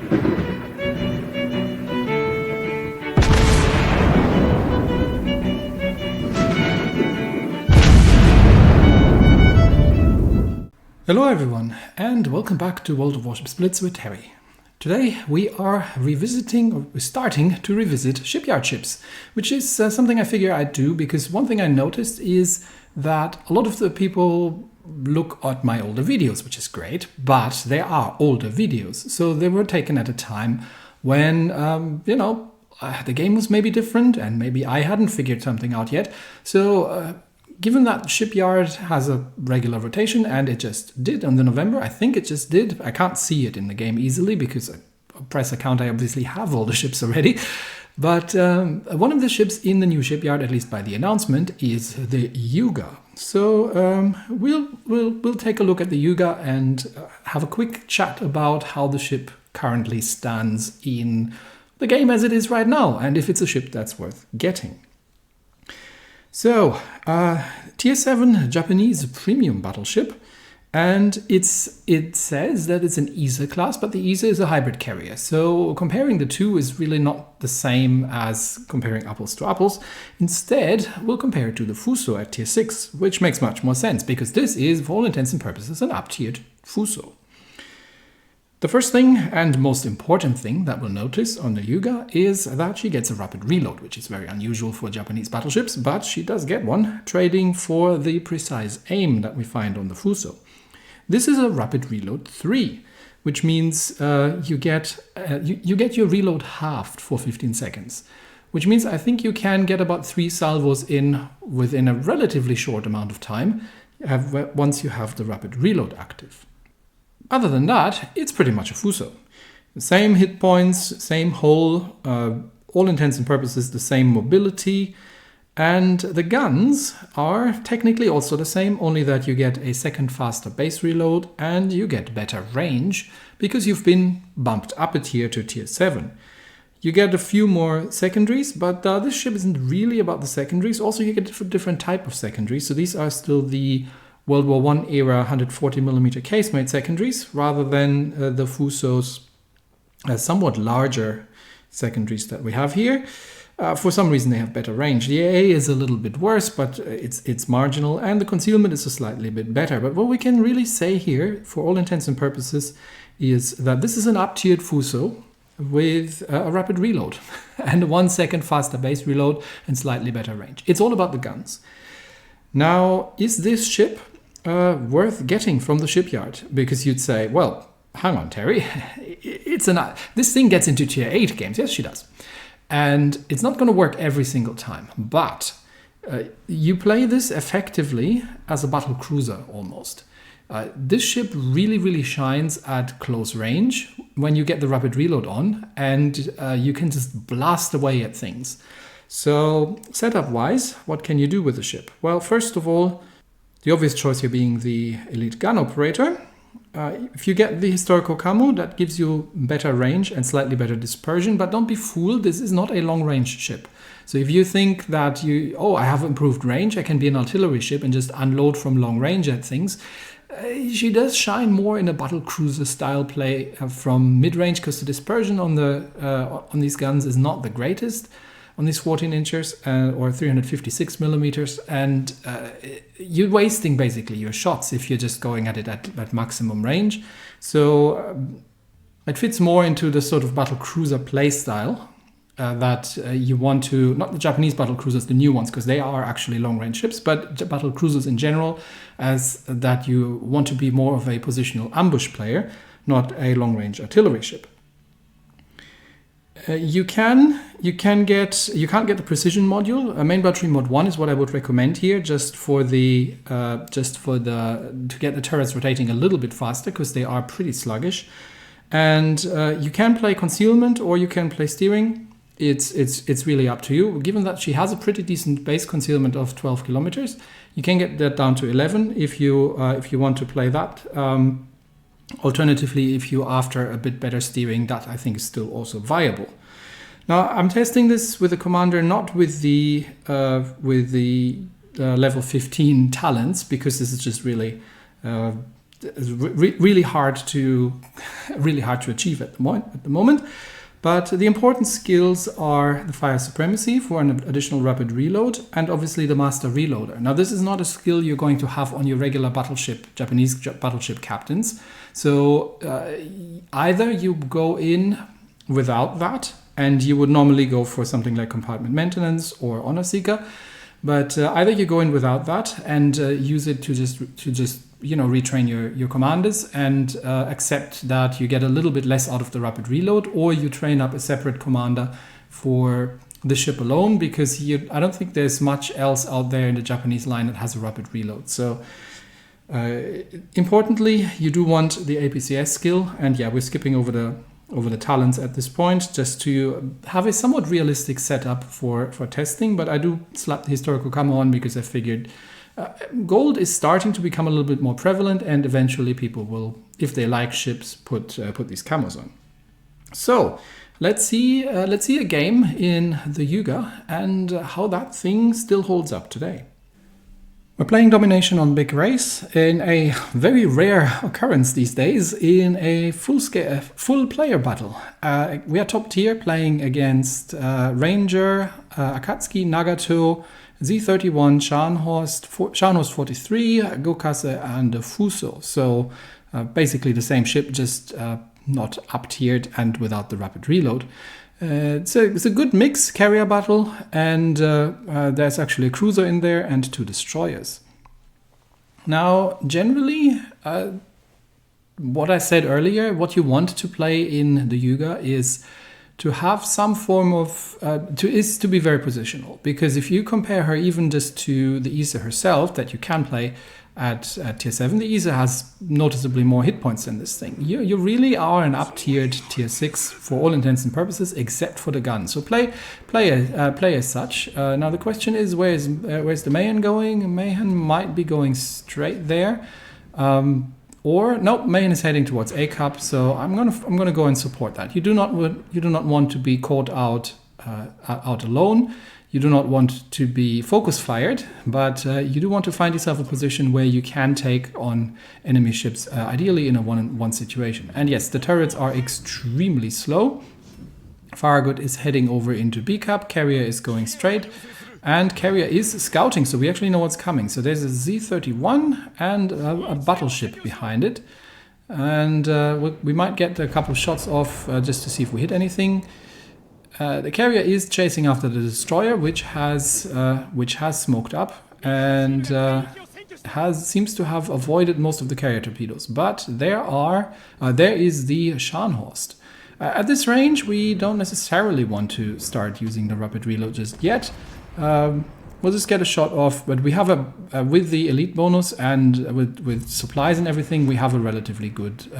Hello everyone, and welcome back to World of Warships Blitz with Terry. Today we are starting to revisit Shipyard ships, which is something I figure I'd do because one thing I noticed is that a lot of the people look at my older videos, which is great, but they are older videos, so they were taken at a time when, the game was maybe different and maybe I hadn't figured something out yet. So given that Shipyard has a regular rotation, and it just did on the November, I think it just did. I can't see it in the game easily because I press account, I obviously have all the ships already. But one of the ships in the new Shipyard, at least by the announcement, is the Hyuga. So we'll take a look at the Hyuga and have a quick chat about how the ship currently stands in the game as it is right now, and if it's a ship that's worth getting. So, Tier 7 Japanese premium battleship, and it says that it's an ISA class, but the ISA is a hybrid carrier. So comparing the two is really not the same as comparing apples to apples. Instead, we'll compare it to the Fuso at Tier 6, which makes much more sense, because this is, for all intents and purposes, an up-tiered Fuso. The first thing and most important thing that we'll notice on the Hyuga is that she gets a rapid reload, which is very unusual for Japanese battleships, but she does get one, trading for the precise aim that we find on the Fuso. This is a rapid reload 3, which means you get your reload halved for 15 seconds, which means I think you can get about 3 salvos in within a relatively short amount of time once you have the rapid reload active. Other than that, it's pretty much a Fuso. The same hit points, same hull, all intents and purposes the same mobility, and the guns are technically also the same, only that you get a second faster base reload and you get better range because you've been bumped up a tier to Tier 7. You get a few more secondaries, but this ship isn't really about the secondaries. Also, you get a different type of secondaries, so these are still the World War I era 140mm casemate secondaries, rather than the Fuso's somewhat larger secondaries that we have here. For some reason they have better range. The AA is a little bit worse, but it's marginal, and the concealment is a slightly bit better. But what we can really say here, for all intents and purposes, is that this is an up-tiered Fuso with a rapid reload and a 1 second faster base reload and slightly better range. It's all about the guns. Now, is this ship worth getting from the Shipyard? Because you'd say, well, hang on, Terry, this thing gets into Tier 8 games. Yes, she does. And it's not going to work every single time, but you play this effectively as a battle cruiser almost. This ship really, really shines at close range when you get the rapid reload on, and you can just blast away at things. So setup-wise, what can you do with the ship? Well, first of all, the obvious choice here being the elite gun operator. If you get the historical camo, that gives you better range and slightly better dispersion, but don't be fooled, this is not a long-range ship. So if you think that I have improved range, I can be an artillery ship and just unload from long range at things, she does shine more in a battle cruiser style play from mid-range, because the dispersion on these guns is not the greatest on these 14 inches or 356 millimeters, and you're wasting basically your shots if you're just going at it at maximum range. So it fits more into the sort of battle cruiser play style that you want to, not the Japanese battle cruisers, the new ones, because they are actually long range ships, but battle cruisers in general, as that you want to be more of a positional ambush player, not a long range artillery ship. You can't get the precision module. Main battery mod 1 is what I would recommend here, to get the turrets rotating a little bit faster, because they are pretty sluggish. And you can play concealment or you can play steering. It's really up to you. Given that she has a pretty decent base concealment of 12 kilometers, you can get that down to 11 if you want to play that. Alternatively, if you're after a bit better steering, that I think is still also viable. Now, I'm testing this with the commander, not with the level 15 talents, because this is just really really hard to achieve at the moment. But the important skills are the Fire Supremacy for an additional rapid reload, and obviously the Master Reloader. Now, this is not a skill you're going to have on your regular battleship, Japanese battleship captains. So either you go in without that, and you would normally go for something like Compartment Maintenance or Honor Seeker. But either you go in without that and use it to just retrain your commanders and accept that you get a little bit less out of the rapid reload, or you train up a separate commander for the ship alone, because I don't think there's much else out there in the Japanese line that has a rapid reload. So importantly, you do want the APCS skill, and yeah, we're skipping over the talents at this point just to have a somewhat realistic setup for testing. But I do slap the historical camo on because I figured gold is starting to become a little bit more prevalent, and eventually people will, if they like ships, put these camos on. So let's see a game in the Hyuga and how that thing still holds up today. We're playing Domination on Big Race in a very rare occurrence these days, in a full player battle. We are top tier, playing against Ranger, Akatsuki, Nagato, Z31, Scharnhorst 43, Gokase, and Fuso. So basically the same ship, just not up-tiered and without the rapid reload. It's a good mix carrier battle, and there's actually a cruiser in there and 2 destroyers. Now, generally, what I said earlier, what you want to play in the Hyuga is to have some form of to be very positional, because if you compare her even just to the Ise herself that you can play at tier 7, the Ise has noticeably more hit points than this thing. You really are an up-tiered tier 6 for all intents and purposes, except for the gun. So play as such. Now the question is, where's the Mahan going? Mahan might be going straight there. Or no, Mahan is heading towards A cup, so I'm gonna go and support that. You do not want to be caught out alone. You do not want to be focus fired, but you do want to find yourself a position where you can take on enemy ships, ideally in a one-on-one situation. And yes, the turrets are extremely slow. Farragut is heading over into B cup. Carrier is going straight. And Carrier is scouting, so we actually know what's coming. So there's a Z31 and a battleship behind it. And we might get a couple of shots off just to see if we hit anything. The Carrier is chasing after the destroyer, which has smoked up and seems to have avoided most of the carrier torpedoes. But there is the Scharnhorst. At this range, we don't necessarily want to start using the rapid reload just yet. We'll just get a shot off, but we have with the elite bonus and with supplies and everything, we have a relatively good.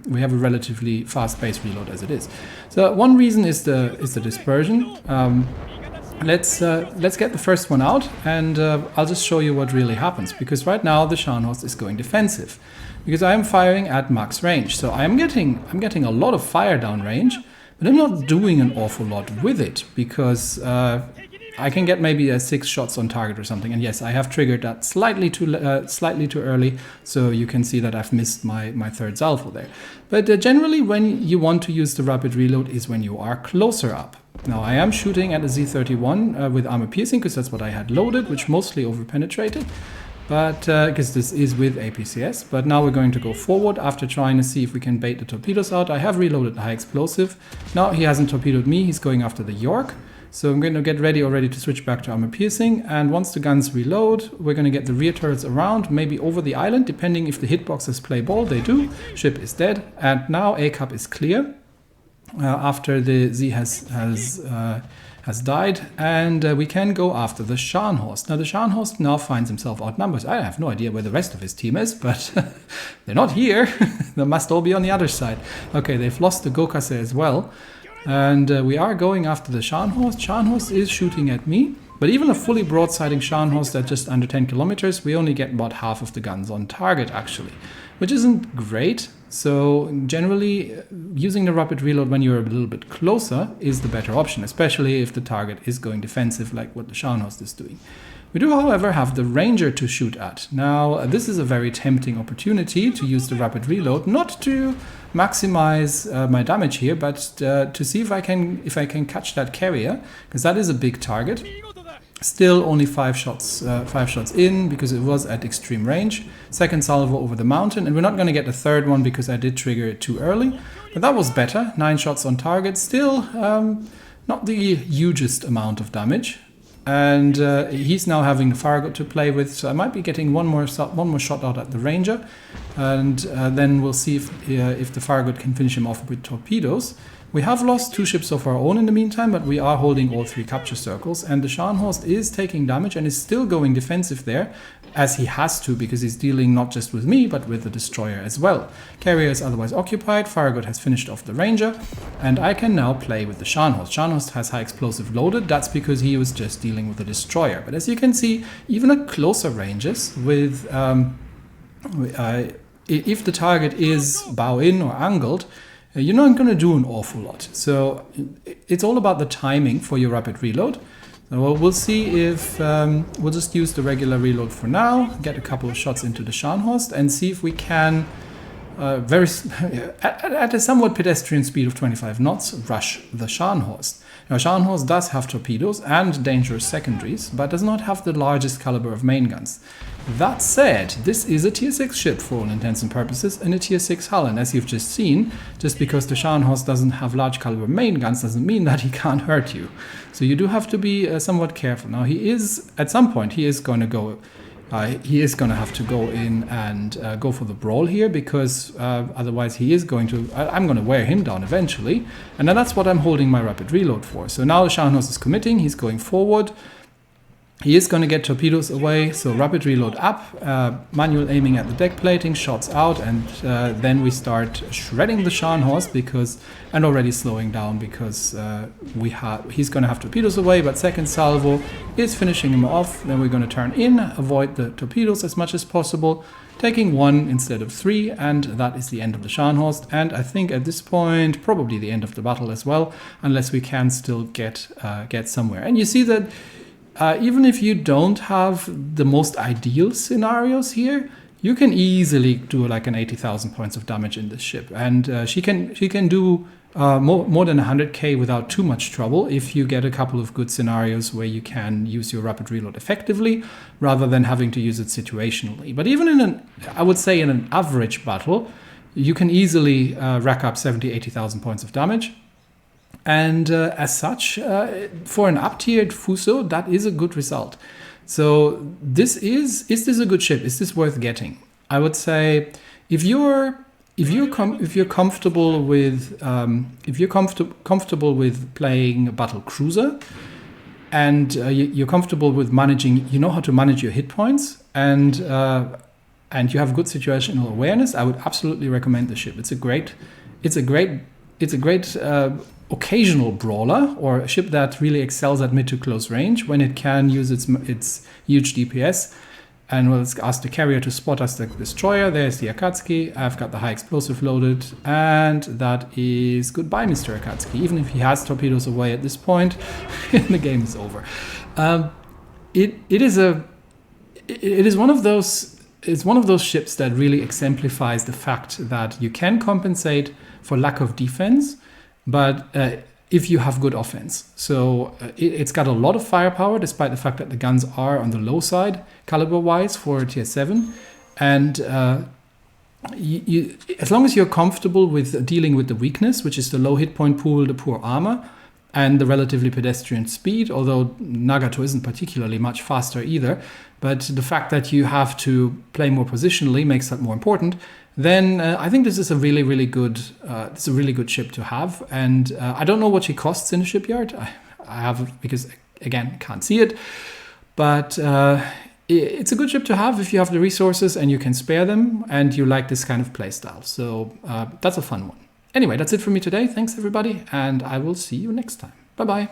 We have a relatively fast-paced reload as it is. So one reason is the dispersion. Let's get the first one out, and I'll just show you what really happens. Because right now the Scharnhorst is going defensive, because I am firing at max range. So I'm getting a lot of fire down range, but I'm not doing an awful lot with it, because I can get maybe 6 shots on target or something. And yes, I have triggered that slightly too early, so you can see that I've missed my third salvo there. But generally, when you want to use the rapid reload is when you are closer up. Now, I am shooting at a Z31 with armor piercing, because that's what I had loaded, which mostly over-penetrated. But because this is with APCS. But now we're going to go forward after trying to see if we can bait the torpedoes out. I have reloaded the high explosive. Now he hasn't torpedoed me, he's going after the York. So I'm going to get ready already to switch back to armor piercing, and once the guns reload, we're going to get the rear turrets around, maybe over the island, depending if the hitboxes play ball. They do. Ship is dead, and now A cup is clear after the Z has died, and we can go after the Scharnhorst. Now the Scharnhorst now finds himself outnumbered. I have no idea where the rest of his team is, but they're not here. They must all be on the other side. Okay, they've lost the Gokase as well. And we are going after the Scharnhorst. Scharnhorst is shooting at me, but even a fully broadsiding Scharnhorst at just under 10 kilometers, we only get about half of the guns on target actually, which isn't great. So generally, using the rapid reload when you're a little bit closer is the better option, especially if the target is going defensive like what the Scharnhorst is doing. We do, however, have the Ranger to shoot at. Now, this is a very tempting opportunity to use the rapid reload, not to maximize my damage here, but to see if I can catch that carrier, because that is a big target. Still only 5 shots in, because it was at extreme range. Second salvo over the mountain, and we're not going to get the third one because I did trigger it too early. But that was better. 9 shots on target. Still not the hugest amount of damage. And he's now having the Farragut to play with, so I might be getting one more shot out at the Ranger, and then we'll see if the Farragut can finish him off with torpedoes. We have lost 2 ships of our own in the meantime, but we are holding all 3 capture circles, and the Scharnhorst is taking damage and is still going defensive there, as he has to, because he's dealing not just with me, but with the destroyer as well. Carrier is otherwise occupied, Farragut has finished off the Ranger, and I can now play with the Scharnhorst. Scharnhorst has high explosive loaded, that's because he was just dealing with the destroyer. But as you can see, even at closer ranges, with if the target is bow in or angled, you're not going to do an awful lot. So it's all about the timing for your rapid reload. So we'll see if we'll just use the regular reload for now, get a couple of shots into the Scharnhorst, and see if we can, at a somewhat pedestrian speed of 25 knots, rush the Scharnhorst. Now, Scharnhorst does have torpedoes and dangerous secondaries, but does not have the largest caliber of main guns. That said, this is a tier 6 ship for all intents and purposes, and a tier 6 hull, and as you've just seen, just because the Scharnhorst doesn't have large caliber main guns doesn't mean that he can't hurt you. So you do have to be somewhat careful. Now he is, at some point, he is going to have to go in and go for the brawl here, because otherwise he is going to, I'm going to wear him down eventually, and then that's what I'm holding my rapid reload for. So now the Scharnhorst is committing, he's going forward. He is going to get torpedoes away, so rapid reload up, manual aiming at the deck plating, shots out, and then we start shredding the Scharnhorst and already slowing down because he's going to have torpedoes away, but second salvo is finishing him off. Then we're going to turn in, avoid the torpedoes as much as possible, taking 1 instead of 3, and that is the end of the Scharnhorst, and I think at this point probably the end of the battle as well, unless we can still get somewhere. And you see that even if you don't have the most ideal scenarios here, you can easily do like an 80,000 points of damage in this ship, and she can do more than 100k without too much trouble if you get a couple of good scenarios where you can use your rapid reload effectively rather than having to use it situationally. But even I would say in an average battle, you can easily rack up 70,000-80,000 points of damage. And as such, for an up-tiered Fuso, that is a good result. So is this a good ship? Is this worth getting? I would say if you're comfortable with comfortable with playing a battle cruiser, and you're comfortable with managing, you know how to manage your hit points, and you have good situational awareness, I would absolutely recommend the ship. It's a great occasional brawler, or a ship that really excels at mid to close range when it can use its huge DPS. And we'll ask the carrier to spot us the destroyer. There's the Akatsuki. I've got the high explosive loaded, and that is goodbye, Mr. Akatsuki. Even if he has torpedoes away at this point, the game is over. It is one of those ships that really exemplifies the fact that you can compensate for lack of defense, but if you have good offense. So it's got a lot of firepower, despite the fact that the guns are on the low side, caliber-wise, for tier 7. And as long as you're comfortable with dealing with the weakness, which is the low hit point pool, the poor armor, and the relatively pedestrian speed, although Nagato isn't particularly much faster either, but the fact that you have to play more positionally makes that more important, then I think this is a really, really good ship to have. And I don't know what she costs in the shipyard. I have, because again, can't see it, but it's a good ship to have if you have the resources and you can spare them and you like this kind of playstyle. So that's a fun one. Anyway, that's it for me today. Thanks everybody, and I will see you next time. Bye bye.